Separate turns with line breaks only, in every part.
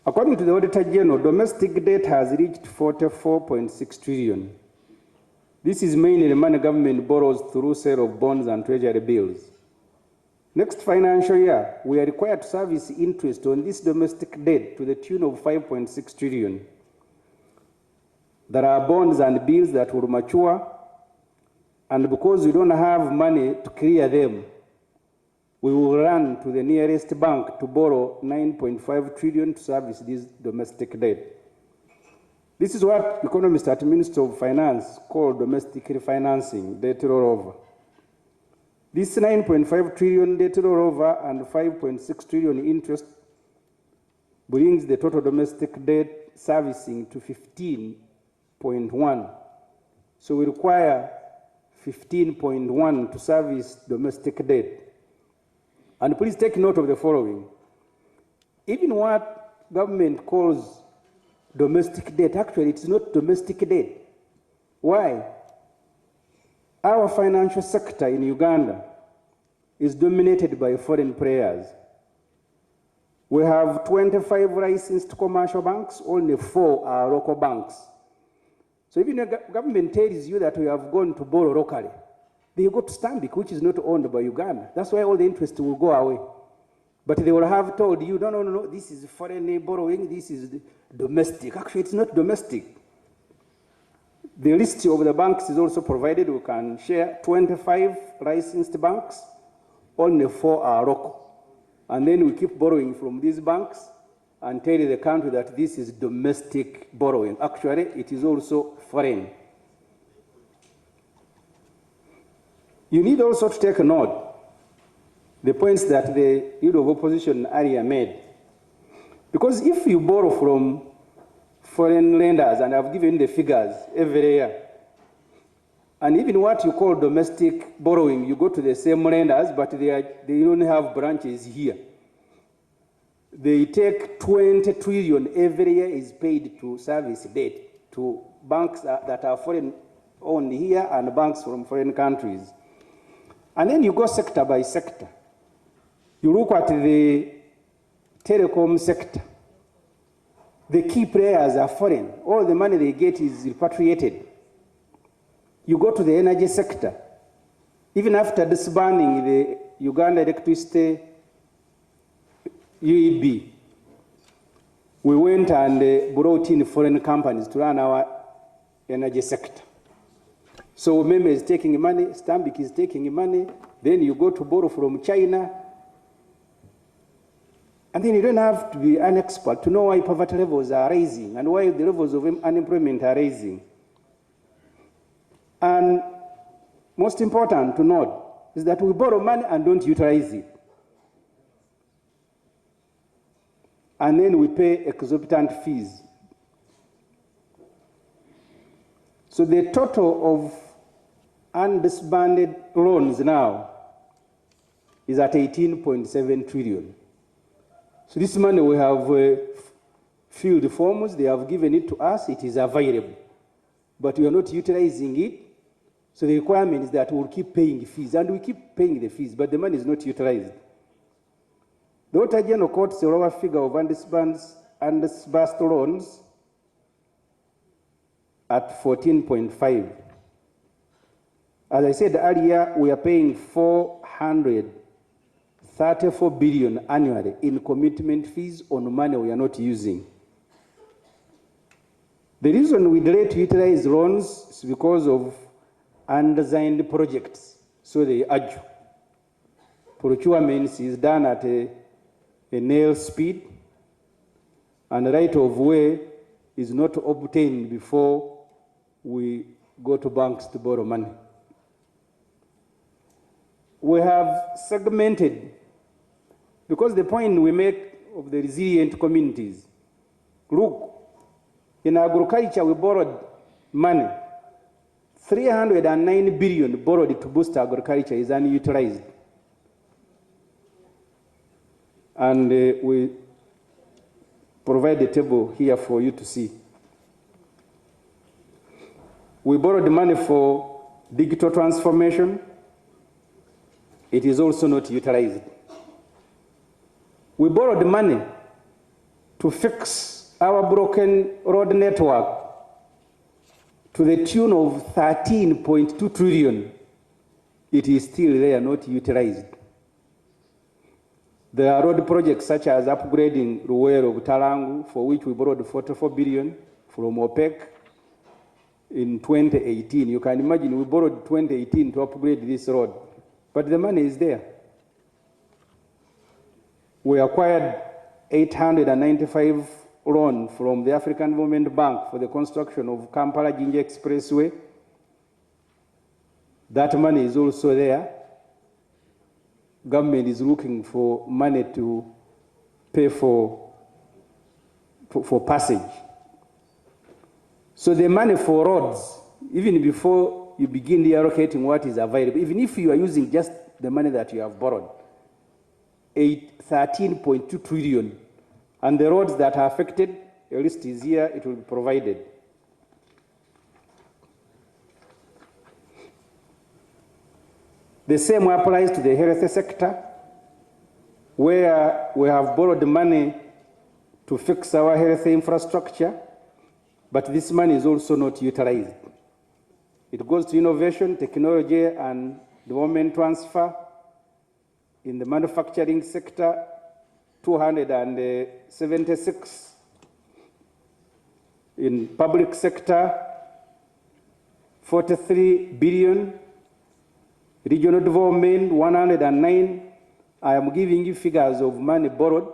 According to the Auditor General, domestic debt has reached 44.6 trillion. This is mainly the money government borrows through sale of bonds and treasury bills. Next financial year, we are required to service interest on this domestic debt to the tune of 5.6 trillion. There are bonds and bills that will mature, and because we don't have money to clear them, we will run to the nearest bank to borrow 9.5 trillion to service this domestic debt. This is what economists at Ministry of Finance call domestic refinancing, debt rollover. This 9.5 trillion debt rollover and 5.6 trillion interest brings the total domestic debt servicing to 15.1. So we require 15.1 to service domestic debt. And please take note of the following. Even what government calls domestic debt, actually it's not domestic debt. Why? Our financial sector in Uganda is dominated by foreign players. We have 25 licensed commercial banks, only 4 are local banks. So even the government tells you that we have gone to borrow locally, they go to Stanbic, which is not owned by Uganda. That's why all the interest will go away. But they will have told you, no, this is foreign borrowing, this is domestic. Actually, it's not domestic. The list of the banks is also provided. We can share 25 licensed banks, only 4 are local. And then we keep borrowing from these banks and tell the country that this is domestic borrowing. Actually, it is also foreign. You need also to take note the points that the Leader of Opposition earlier made. Because if you borrow from foreign lenders, and I've given the figures every year, and even what you call domestic borrowing, you go to the same lenders, but they don't have branches here. They take 20 trillion every year is paid to service debt to banks that are foreign owned here and banks from foreign countries. And then you go sector by sector. You look at the telecom sector. The key players are foreign. All the money they get is repatriated. You go to the energy sector. Even after disbanding the Uganda Electricity UEB, we went and brought in foreign companies to run our energy sector. So Meme is taking money, Stanbic is taking money, then you go to borrow from China, and then you don't have to be an expert to know why poverty levels are rising and why the levels of unemployment are rising. And most important to note is that we borrow money and don't utilize it. And then we pay exorbitant fees. So the total of undisbanded loans now is at 18.7 trillion. So this money we have filled the forms, they have given it to us, it is available. But we are not utilizing it. So the requirement is that we'll keep paying fees, and we keep paying the fees, but the money is not utilized. The Auditor General quotes a lower figure of undisbursed loans at 14.5. As I said earlier, we are paying 434 billion annually in commitment fees on money we are not using. The reason we delay to utilize loans is because of undesigned projects, so they urge. Procurement is done at a nail speed, and the right of way is not obtained before we go to banks to borrow money. We have segmented, because the point we make of the resilient communities, look, in agriculture we borrowed money. 309 billion borrowed to boost agriculture is unutilized. And we provide the table here for you to see. We borrowed money for digital transformation. It is also not utilized. We borrowed money to fix our broken road network to the tune of 13.2 trillion, it is still there, not utilized. There are road projects such as upgrading Ruwero of Tarangu, for which we borrowed 44 billion from OPEC in 2018. You can imagine we borrowed 2018 to upgrade this road, but the money is there. We acquired 895 loan from the African Development Bank for the construction of Kampala-Jinja Expressway. That money is also there. Government is looking for money to pay for passage. So the money for roads, even before you begin allocating what is available, even if you are using just the money that you have borrowed, 13.2 trillion, and the roads that are affected, a list is here, it will be provided. The same applies to the health sector, where we have borrowed money to fix our health infrastructure, but this money is also not utilized. It goes to innovation, technology, and development transfer. In the manufacturing sector, 276. In public sector, 43 billion. Regional development, 109. I am giving you figures of money borrowed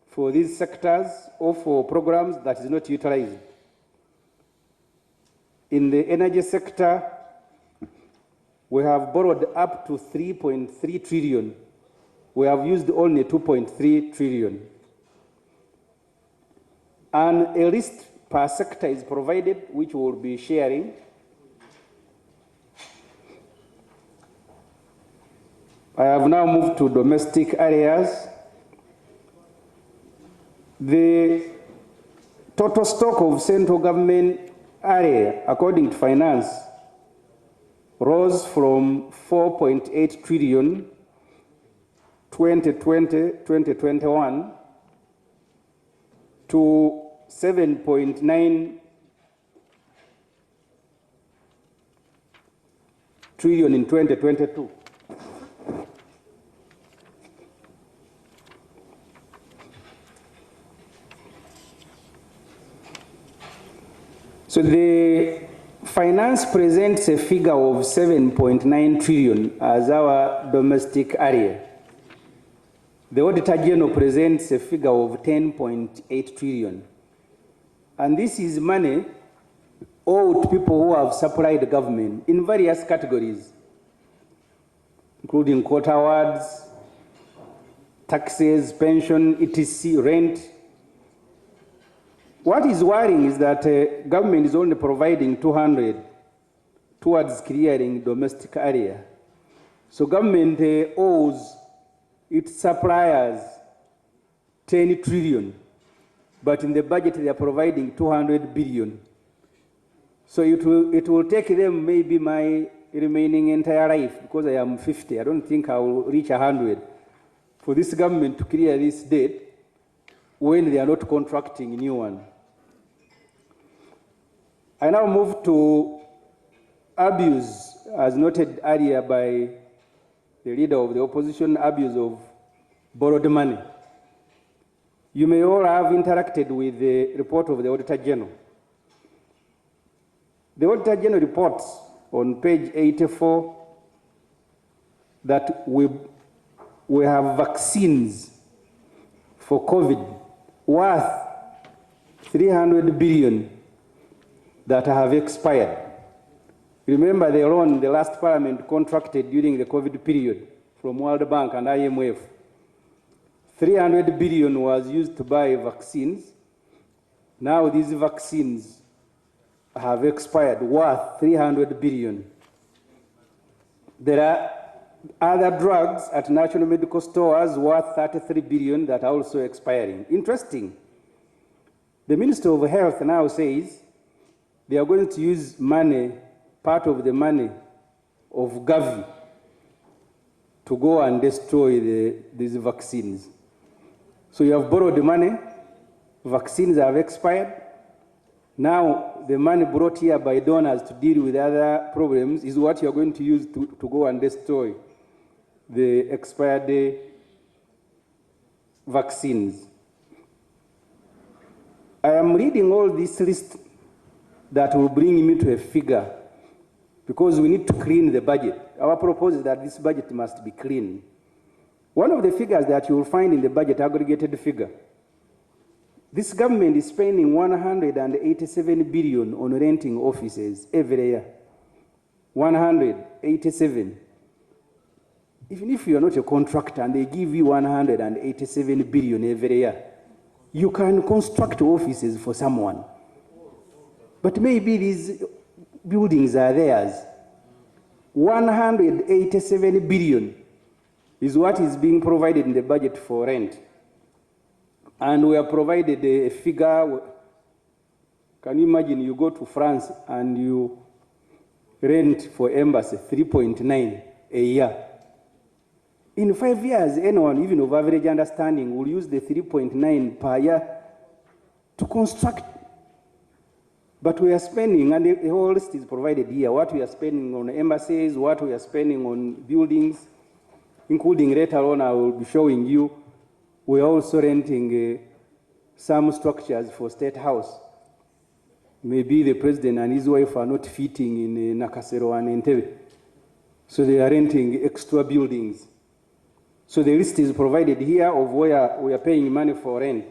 for these sectors or for programs that is not utilized. In the energy sector, we have borrowed up to 3.3 trillion. We have used only 2.3 trillion. And a list per sector is provided, which we will be sharing. I have now moved to domestic areas. The total stock of central government area, according to finance, rose from 4.8 trillion 2020-2021 to 7.9 trillion in 2022. So the finance presents a figure of 7.9 trillion as our domestic area. The Auditor General presents a figure of 10.8 trillion. And this is money owed to people who have supplied the government in various categories, including court awards, taxes, pension, etc., rent. What is worrying is that government is only providing 200 towards clearing domestic area. So government owes its suppliers 10 trillion, but in the budget they are providing 200 billion. So it will take them maybe my remaining entire life, because I am 50, I don't think I will reach 100, for this government to clear this debt when they are not contracting a new one. I now move to abuse, as noted earlier by the leader of the opposition, abuse of borrowed money. You may all have interacted with the report of the Auditor General. The Auditor General reports on page 84 that we have vaccines for COVID worth 300 billion that have expired. Remember the loan the last parliament contracted during the COVID period from World Bank and IMF. 300 billion was used to buy vaccines. Now these vaccines have expired, worth 300 billion. There are other drugs at national medical stores worth 33 billion that are also expiring. Interesting. The Minister of Health now says they are going to use money, part of the money of Gavi, to go and destroy these vaccines. So you have borrowed the money, vaccines have expired. Now, the money brought here by donors to deal with other problems is what you're going to use to go and destroy the expired vaccines. I am reading all this list that will bring me to a figure because we need to clean the budget. Our proposal is that this budget must be clean. One of the figures that you will find in the budget, aggregated figure, this government is spending 187 billion on renting offices every year. 187. Even if you are not a contractor and they give you 187 billion every year, you can construct offices for someone. But maybe these buildings are theirs. 187 billion is what is being provided in the budget for rent. And we have provided a figure. Can you imagine you go to France and you rent for embassy 3.9 a year? In 5 years, anyone, even of average understanding, will use the 3.9 per year to construct. But we are spending, and the whole list is provided here, what we are spending on embassies, what we are spending on buildings, including later on I will be showing you. We are also renting some structures for State House. Maybe the president and his wife are not fitting in Nakasero and Entebbe. So they are renting extra buildings. So the list is provided here of where we are paying money for rent.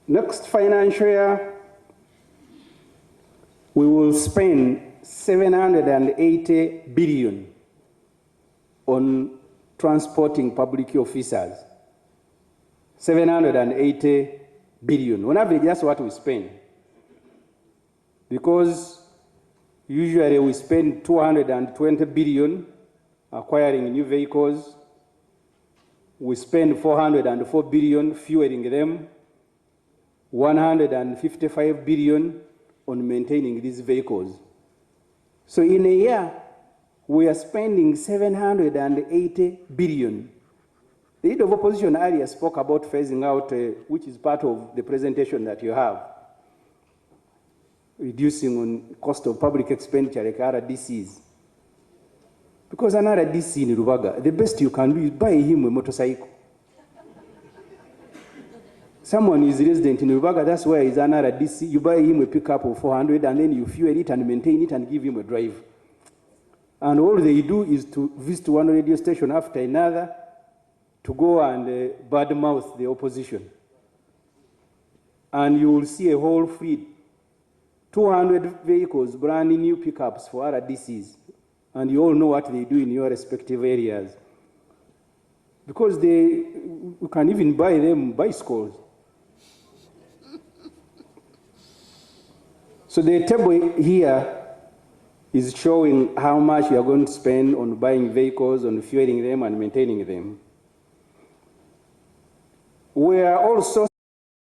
Next financial year, we will spend 780 billion on transporting public officers. 780 billion. On average, that's what we spend. Because usually we spend 220 billion acquiring new vehicles. We spend 404 billion fueling them. 155 billion on maintaining these vehicles. So in a year, we are spending 780 billion. The leader of opposition earlier spoke about phasing out, which is part of the presentation that you have, reducing on cost of public expenditure like RDCs. Because an RDC in Rubaga, the best you can do is buy him a motorcycle. Someone is resident in Rubaga, that's why he's an RDC. You buy him a pickup of 400 and then you fuel it and maintain it and give him a drive. And all they do is to visit one radio station after another to go and badmouth the opposition. And you will see a whole fleet, 200 vehicles, brand new pickups for RDCs. And you all know what they do in your respective areas. Because you can even buy them bicycles. So the table here is showing how much you are going to spend on buying vehicles, on fueling them, and maintaining them. We are also